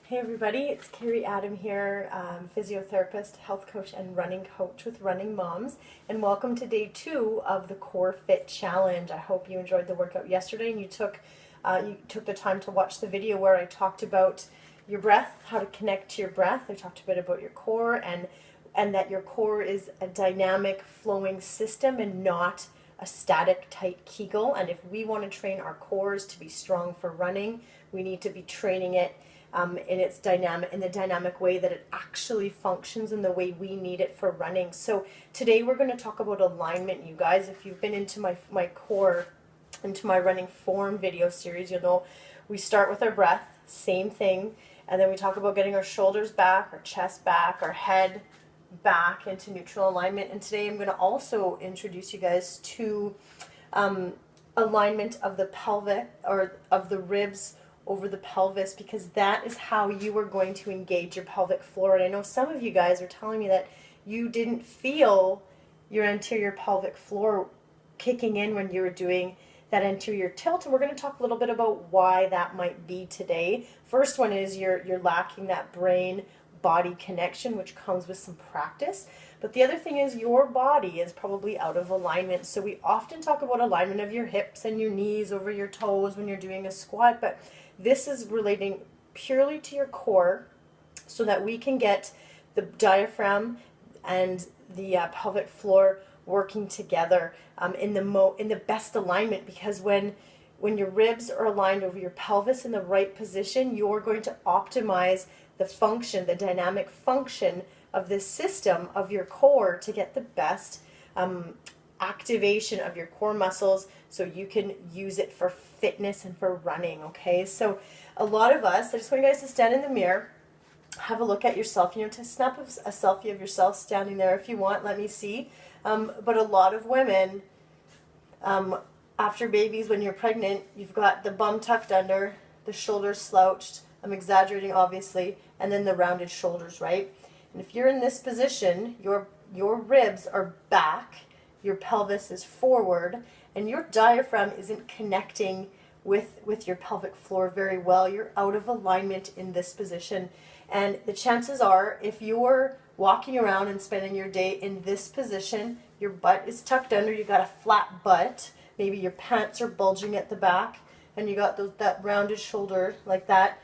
Hey everybody, it's Carrie Adam here, physiotherapist, health coach, and running coach with Running Moms, and welcome to day 2 of the Core Fit Challenge. I hope you enjoyed the workout yesterday and you took the time to watch the video where I talked about your breath, how to connect to your breath. I talked a bit about your core and that your core is a dynamic flowing system and not a static tight Kegel. And if we want to train our cores to be strong for running, we need to be training it in the dynamic way that it actually functions in the way we need it for running. So today we're going to talk about alignment, you guys. If you've been into my core, into my running form video series, you'll know we start with our breath, same thing, and then we talk about getting our shoulders back, our chest back, our head back into neutral alignment. And today I'm going to also introduce you guys to alignment of the pelvic, or of the ribs over the pelvis, because that is how you are going to engage your pelvic floor. And I know some of you guys are telling me that you didn't feel your anterior pelvic floor kicking in when you were doing that anterior tilt, and we're going to talk a little bit about why that might be today. First one is you're lacking that brain body connection, which comes with some practice. But the other thing is your body is probably out of alignment. So we often talk about alignment of your hips and your knees over your toes when you're doing a squat, but this is relating purely to your core so that we can get the diaphragm and the pelvic floor working together in the best alignment, because when your ribs are aligned over your pelvis in the right position, you're going to optimize the function, the dynamic function of this system of your core to get the best activation of your core muscles so you can use it for fitness and for running. Okay, so a lot of us, I just want you guys to stand in the mirror, have a look at yourself, to snap a selfie of yourself standing there if you want, let me see. But a lot of women, after babies, when you're pregnant, you've got the bum tucked under, the shoulders slouched, I'm exaggerating obviously, and then the rounded shoulders, right? And if you're in this position, your ribs are back, your pelvis is forward, and your diaphragm isn't connecting with your pelvic floor very well. You're out of alignment in this position. And the chances are, if you're walking around and spending your day in this position, your butt is tucked under, you got a flat butt, maybe your pants are bulging at the back, and you got that rounded shoulder like that,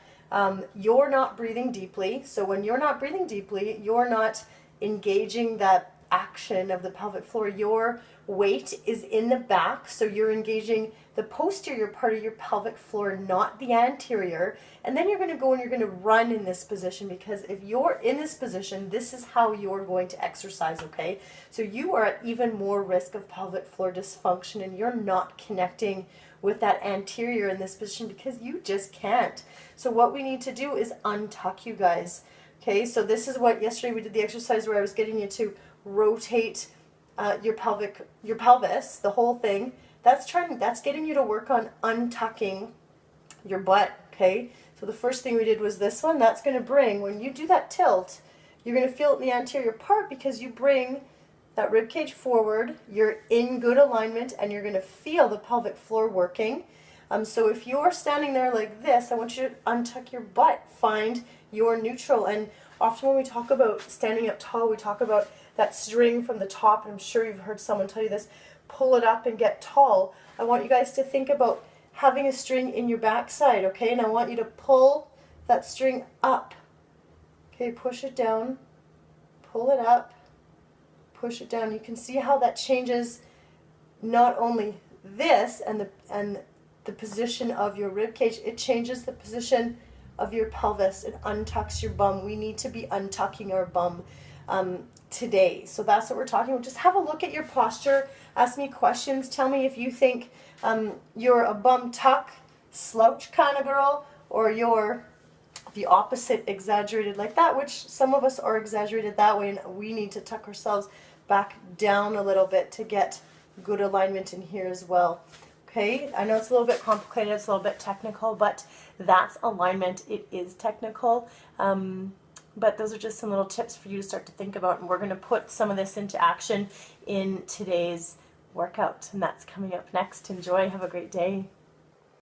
you're not breathing deeply. So when you're not breathing deeply, you're not engaging that action of the pelvic floor. Your weight is in the back, so you're engaging the posterior part of your pelvic floor, not the anterior. And then you're going to go and you're going to run in this position, because if you're in this position, this is how you're going to exercise, okay? So you are at even more risk of pelvic floor dysfunction, and you're not connecting with that anterior in this position because you just can't. So what we need to do is untuck, you guys. Okay, so this is what yesterday we did the exercise where I was getting you to rotate your pelvis, the whole thing. That's getting you to work on untucking your butt. Okay, so the first thing we did was this one. That's going to bring, when you do that tilt, you're going to feel it in the anterior part because you bring that rib cage forward, you're in good alignment, and you're going to feel the pelvic floor working. So if you're standing there like this, I want you to untuck your butt, find your neutral. And often when we talk about standing up tall, we talk about that string from the top, and I'm sure you've heard someone tell you this, pull it up and get tall. I want you guys to think about having a string in your backside, okay? And I want you to pull that string up. Okay, push it down, pull it up, push it down. You can see how that changes not only this and the position of your rib cage, it changes the position of your pelvis. It untucks your bum. We need to be untucking our bum today. So that's what we're talking about. Just have a look at your posture. Ask me questions. Tell me if you think you're a bum tuck, slouch kind of girl, or you're the opposite, exaggerated like that, which some of us are exaggerated that way, and we need to tuck ourselves back down a little bit to get good alignment in here as well. Okay, I know it's a little bit complicated, it's a little bit technical, but that's alignment. It is technical, but those are just some little tips for you to start to think about, and we're going to put some of this into action in today's workout, and that's coming up next. Enjoy, have a great day.